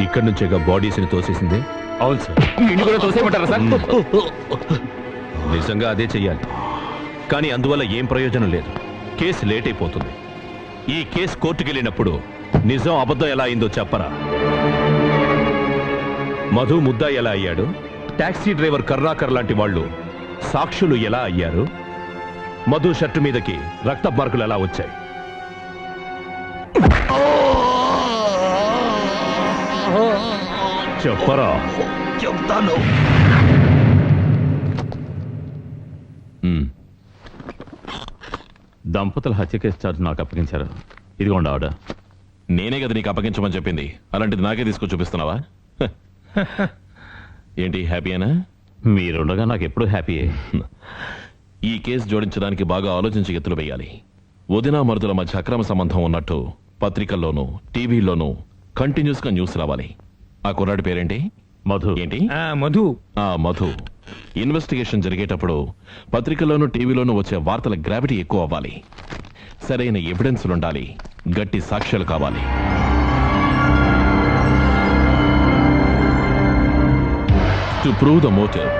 ఇక్కడి నుంచేగా బాడీస్ని తోసేసింది. అవును సార్. నిన్ను కూడా తోసేయమంటారా సార్? నిజంగా అదే చెయ్యాలి, కానీ అందువల్ల ఏం ప్రయోజనం లేదు. కేసు లేట్ అయిపోతుంది. ఈ కేసు కోర్టుకు వెళ్ళినప్పుడు నిజం అబద్ధం ఎలా అయిందో చెప్పరా. మధు ముద్దా ఎలా అయ్యాడు, టాక్సీ డ్రైవర్ కర్ణాకర్ లాంటి వాళ్ళు సాక్షులు ఎలా అయ్యారు, మధు షర్టు మీదకి రక్త మార్కులు ఎలా వచ్చాయి. చెప్పరా. చెప్తాను. దంపతుల హత్య కేసు ఛార్జ్ నాకు అప్పగించారు. ఇదిగోండి ఆర్డర్. నేనే కదా నీకు అప్పగించమని చెప్పింది, అలాంటిది నాకే తీసుకొచ్చి చూపిస్తున్నావా? ఏంటి, హ్యాపీయేనా? మీరుండగా నాకు ఎప్పుడు హ్యాపీయే. ఈ కేసు జోడించడానికి బాగా ఆలోచించి ఎత్తులు వేయాలి. వదినా మరుదుల మధ్య అక్రమ సంబంధం ఉన్నట్టు పత్రికల్లోనూ టీవీల్లోనూ కంటిన్యూస్ గా న్యూస్ రావాలి. ఆ కుర్రాడి పేరేంటి? మధు. ఏంటి? మధు. మధు. ఇన్వెస్టిగేషన్ జరిగేటప్పుడు పత్రికల్లోనూ టీవీలోనూ వచ్చే వార్తల గ్రావిటీ ఎక్కువ అవ్వాలి. సరైన ఎవిడెన్స్లు ఉండాలి, గట్టి సాక్ష్యాలు కావాలి. To prove the motive.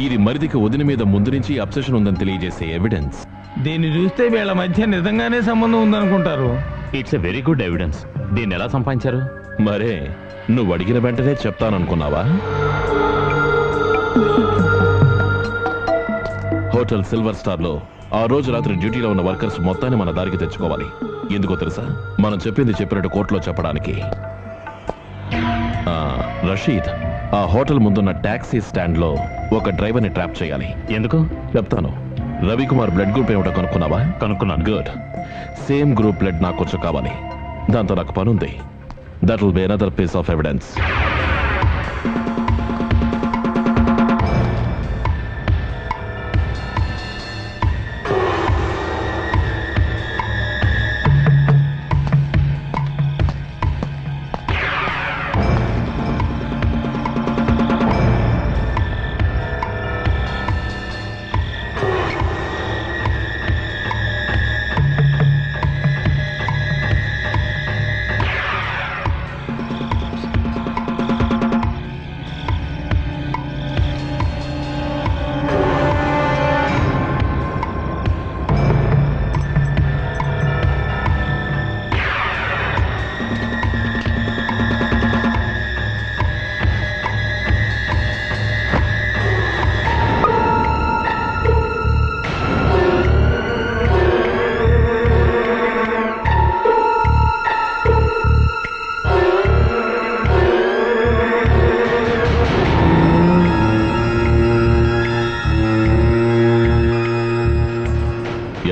ఇది మరిదికి వదిన మీద ముందు నుంచి అబ్సెషన్ ఉందని తెలియజేసే ఎవిడెన్స్. దీన్ని చూస్తే వీళ్ళ మధ్య నిజంగానే సంబంధం ఉందనుకుంటారు. It's a very good evidence. దీన్ని ఎలా సంపాదించారు? మరే, నువ్వు అడిగిన వెంటనే చెప్తాననుకున్నావా? హోటల్ సిల్వర్ స్టార్ లో ఆ రోజు రాత్రి డ్యూటీలో ఉన్న వర్కర్స్ మొత్తాన్ని మన దారికి తెచ్చుకోవాలి. ఎందుకో తెలుసా? మనం చెప్పింది చెప్పినట్టు కోర్టులో చెప్పడానికి. రషీద్ ఆ హోటల్ ముందున్న టాక్సీ స్టాండ్ లో ఒక డ్రైవర్ ని ట్రాప్ చేయాలి. ఎందుకు? చెప్తాను. రవికుమార్ బ్లడ్ గ్రూప్ ఏమిటో కనుక్కున్నావా? కనుక్కున్నాను. గుడ్. సేమ్ గ్రూప్ బ్లడ్ నాకు కొంచెం కావాలి. దాంతో నాకు పనుంది. That will be another piece of evidence.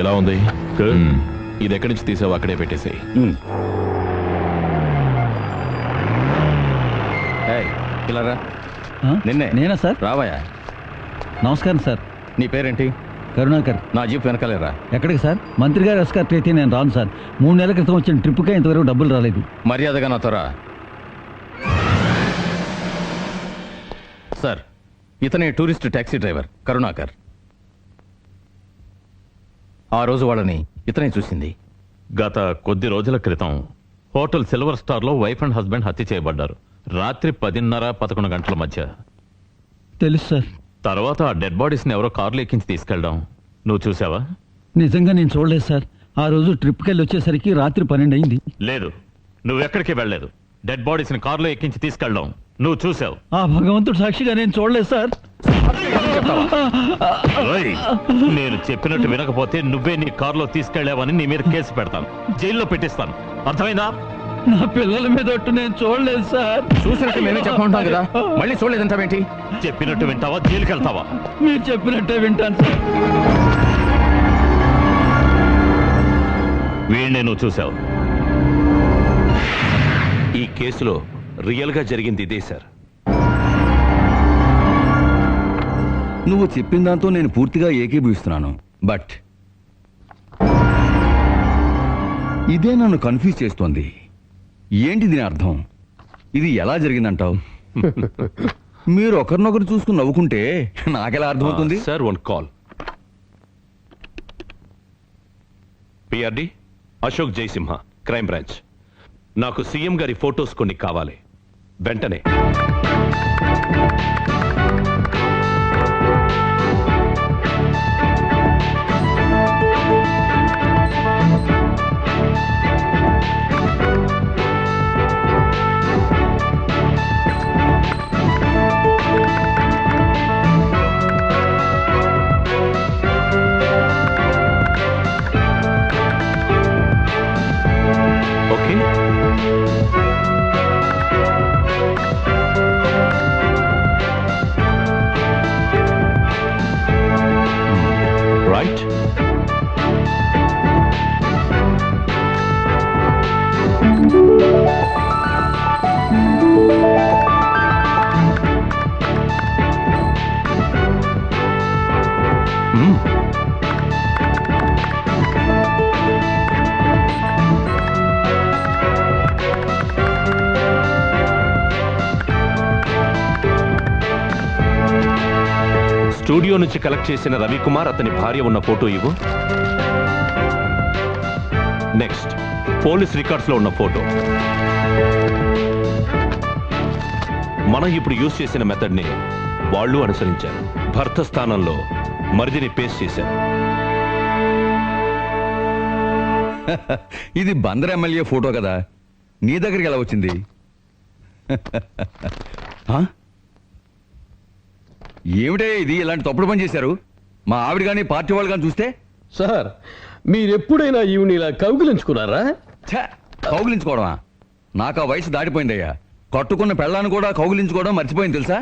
ఎలా ఉంది? ఇది ఎక్కడి నుంచి తీసావు అక్కడే పెట్టేసాయి. ఇలా నిన్నే. నేనా సార్? రావయ్యా. నమస్కారం సార్. నీ పేరేంటి? కరుణాకర్. నా జీప్ వెనకాలేరా. ఎక్కడికి సార్? మంత్రి గారు ఎస్కార్ట్ అయితే నేను రాను సార్. 3 నెలల క్రితం వచ్చిన ట్రిప్కే ఇంతవరకు డబ్బులు రాలేదు. మర్యాదగా నాతో రా. సార్, ఇతనే టూరిస్ట్ టాక్సీ డ్రైవర్ కరుణాకర్. ఆ రోజు వాళ్ళని ఇతనే చూసింది. గత కొద్ది రోజుల క్రితం హోటల్ సిల్వర్ స్టార్ లో వైఫ్ అండ్ హస్బెండ్ హత్య చేయబడ్డారు. రాత్రి 10:30-11 గంటల మధ్య. తెలుసు సార్. తర్వాత ఆ డెడ్ బాడీస్ ని ఎవరో కార్లు ఎక్కించి తీసుకెళ్ళడం నువ్వు చూసావా? నిజంగా నేను చూడలేదు సార్. ఆ రోజు ట్రిప్కి వెళ్ళి వచ్చేసరికి రాత్రి 12 అయింది. లేదు, నువ్వెక్కడికి వెళ్ళలేదు. డెడ్ బాడీస్ ని కార్లో ఎక్కించి తీసుకెళ్ళడం నువ్వు చూసావు. ఆ భగవంతుడు సాక్షిగా నేను చూడలేదు సార్. ఓయ్, నేను చెప్పినట్టు వినకపోతే నువ్వే నీ కారులో తీసుకెళ్లావని నీ మీద కేసు పెడతాను, జైల్లో పెట్టిస్తాను. అర్థమైందా? నా పిల్లల మీద ఒట్టు నేను చూడలేదు సార్. చూసినట్టు మేమే చెప్పమంటాం కదా, మళ్ళీ చూడలేదంటావేంటి? చెప్పినట్టు వింటావా, జైలుకి వెళ్తావా? మీరు చెప్పినట్టే వింటాను సార్. వీణ్ణే నువ్వు చూసావు. ఈ కేసులో రియల్ గా జరిగింది ఇదే సార్. నువ్వు చెప్పిన దాంతో నేను పూర్తిగా ఏకీభవిస్తున్నాను. బట్ ఇదే నన్ను కన్ఫ్యూజ్ చేస్తోంది. ఏంటి దీని అర్థం? ఇది ఎలా జరిగిందంటావు? మీరు ఒకరినొకరు చూసుకుని నవ్వుకుంటే నాకెలా అర్థమవుతుంది? Sir, one call. PRD Ashok Jayasimha, crime branch. నాకు సీఎం గారి ఫోటోస్ కొన్ని కావాలి. వెంటనే. Okay, right. స్టూడియో నుంచి కలెక్ట్ చేసిన రవికుమార్ అతని భార్య ఉన్న ఫోటో ఇవ్వు. నెక్స్ట్, పోలీస్ రికార్డ్స్ లో ఉన్న ఫోటో. మనం ఇప్పుడు యూజ్ చేసిన మెథడ్ ని వాళ్ళు అనుసరించారు. భర్త స్థానంలో మరిదిని పేస్ట్ చేశారు. ఇది బందర్ ఎమ్మెల్యే ఫోటో కదా, నీ దగ్గరికి ఎలా వచ్చింది? ఆ? ఏమిటే ఇది, ఇలాంటి తప్పుడు పని చేశారు? మా ఆవిడ కానీ పార్టీ వాళ్ళు కానీ చూస్తే? సార్ మీరెప్పుడైనా ఈవిని ఇలా కౌగిలించుకున్నారా? ఛ, కౌగిలించుకోవడమా? నాకు ఆ వయసు దాటిపోయిందయ్యా. కట్టుకున్న పెళ్ళాన్ని కూడా కౌగిలించుకోవడం మర్చిపోయింది తెలుసా?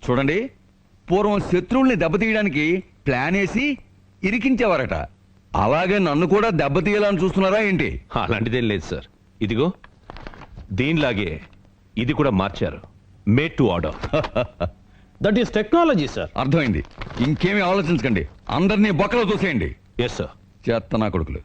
చూడండి, పూర్వం శత్రువుల్ని దెబ్బతీయడానికి ప్లాన్ వేసి ఇరికించేవారట. అలాగే నన్ను కూడా దెబ్బతీయాలని చూస్తున్నారా ఏంటి? అలాంటిదేం లేదు సార్. ఇదిగో దీనిలాగే ఇది కూడా మార్చారు. Made to order. That is technology sir. అర్థమైంది. ఇంకేమీ ఆలోచించకండి, అందరినీ బొక్కలో తోసేయండి. Yes sir. చేత్త నా కొడుకులు.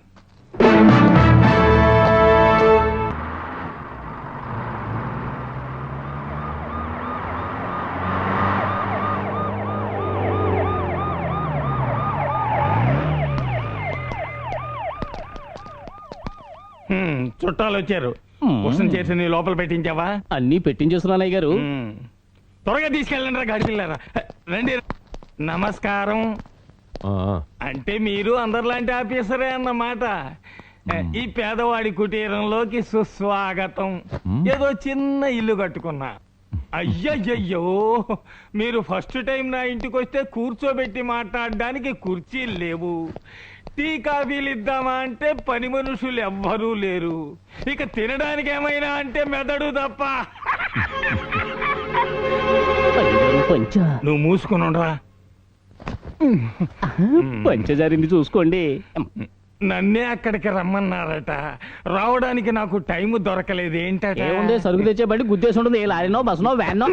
చుట్టాలు వచ్చారు. క్వశ్చన్ చేసి నీ లోపల పెట్టించావా? అన్నీ పెట్టించేస్తున్నానయ్య గారు. త్వరగా తీసుకెళ్ళండి రా గడిపిల్లారా. రండి. నమస్కారం. అంటే మీరు అందరిలాంటి ఆఫీసరే అన్నమాట. ఈ పేదవాడి కుటీరంలోకి సుస్వాగతం. ఏదో చిన్న ఇల్లు కట్టుకున్నా. అయ్యయ్యో, మీరు ఫస్ట్ టైం నా ఇంటికి వస్తే కూర్చోబెట్టి మాట్లాడడానికి కుర్చీలు లేవు. టీ కాఫీలు ఇద్దామా అంటే పని మనుషులు ఎవ్వరూ లేరు. ఇక తినడానికి ఏమైనా అంటే మెదడు తప్ప. నువ్వు మూసుకునుండ్రా. పంచజారింది చూసుకోండి. నన్నే అక్కడికి రమ్మన్నారట. రావడానికి నాకు టైం దొరకలేదు. ఏంటంటే ఏముంది, సరుకు తెచ్చే బండి గుద్దేసి ఉంటుంది. ఏ లారీనో బస్సునో వ్యాన్నో.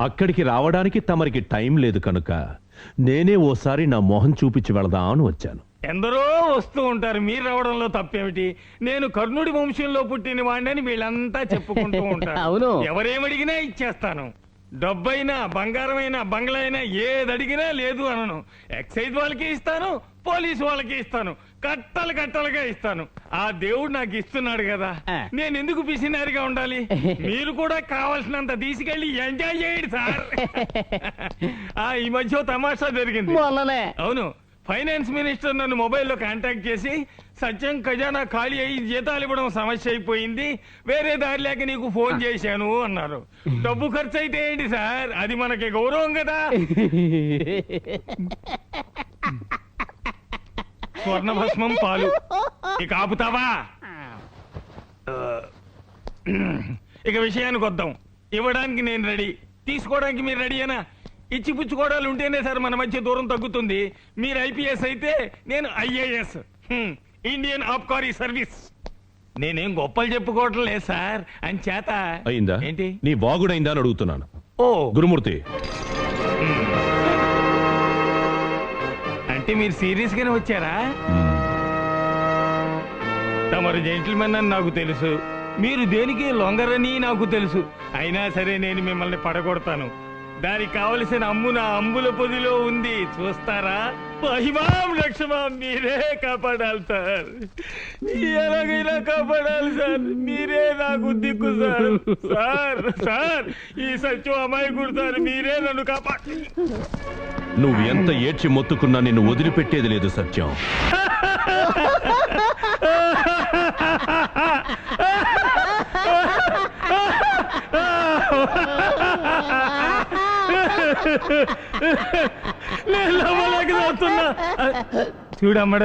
అక్కడికి రావడానికి తమరికి టైం లేదు కనుక నేనే ఓసారి నా మొహం చూపించి వెళదాం అని వచ్చాను. ఎందరో వస్తూ ఉంటారు, మీరు రావడంలో తప్పేమిటి? నేను కర్ణుడి వంశంలో పుట్టిన వాడిని వీళ్ళంతా చెప్పుకుంటూ ఉంటారు. అవును. ఎవరేమడిగినా ఇచ్చేస్తాను. డబ్బైనా, బంగారమైనా, బంగ్లా అయినా ఏది అడిగినా లేదు అనను. ఎక్సైజ్ వాళ్ళకి ఇస్తాను, పోలీసు వాళ్ళకి ఇస్తాను, కట్టలు కట్టలుగా ఇస్తాను. ఆ దేవుడు నాకు ఇస్తున్నాడు కదా, నేను ఎందుకు పిసినారిగా ఉండాలి? మీరు కూడా కావాల్సినంత తీసుకెళ్లి ఎంజాయ్ చేయండి సార్. ఈ మధ్య తమాషా జరిగింది. అవును, ఫైనాన్స్ మినిస్టర్ నన్ను మొబైల్లో కాంటాక్ట్ చేసి, సత్యం ఖజానా ఖాళీ అయ్యి జీతాలు ఇవ్వడం సమస్య అయిపోయింది, వేరే దారి లేక నీకు ఫోన్ చేశాను అన్నారు. డబ్బు ఖర్చు అయితే ఏంటి సార్, అది మనకి గౌరవం కదా. స్వర్ణభస్మం పాలు ఇక ఆపుతావా? ఇక విషయానికి వద్దాం. ఇవ్వడానికి నేను రెడీ, తీసుకోవడానికి మీరు రెడీయేనా? ఇచ్చిపుచ్చుకోవడాలు ఉంటేనే సార్ మన మధ్య దూరం తగ్గుతుంది. మీరు ఐపీఎస్ అయితే నేను ఐఏఎస్, ఇండియన్ ఆబ్కారీ సర్వీస్. నేనేం గొప్పలు చెప్పుకోవటం లేదు సార్. అని చేత అయిందా ఏంటి, నీ బాగుడైందా అని అడుగుతున్నాను. ఓ గురుమూర్తి, అంటే మీరు సీరియస్ గానే వచ్చారా? తమరు జెంటిల్మెన్ అని నాకు తెలుసు, మీరు దేనికి లొంగరని నాకు తెలుసు. అయినా సరే నేను మిమ్మల్ని పడగొడతాను. దానికి కావలసిన అమ్ము నా అంబుల పొదిలో ఉంది, చూస్తారా? మహిమాం రక్షమాం మీరే కాపాడాలి సార్, ఎలాగైనా కాపాడాలి సార్, మీరే నాకు దిక్కు సార్. సార్ సార్ ఈ సత్యం అమాయకుడు సార్, మీరే నన్ను కాపాడు. నువ్వు ఎంత ఏడ్చి మొత్తుకున్నా నిన్ను వదిలిపెట్టేది లేదు సత్యం. నేను నమ్మలేకపోతున్నా. చూడమ్మడ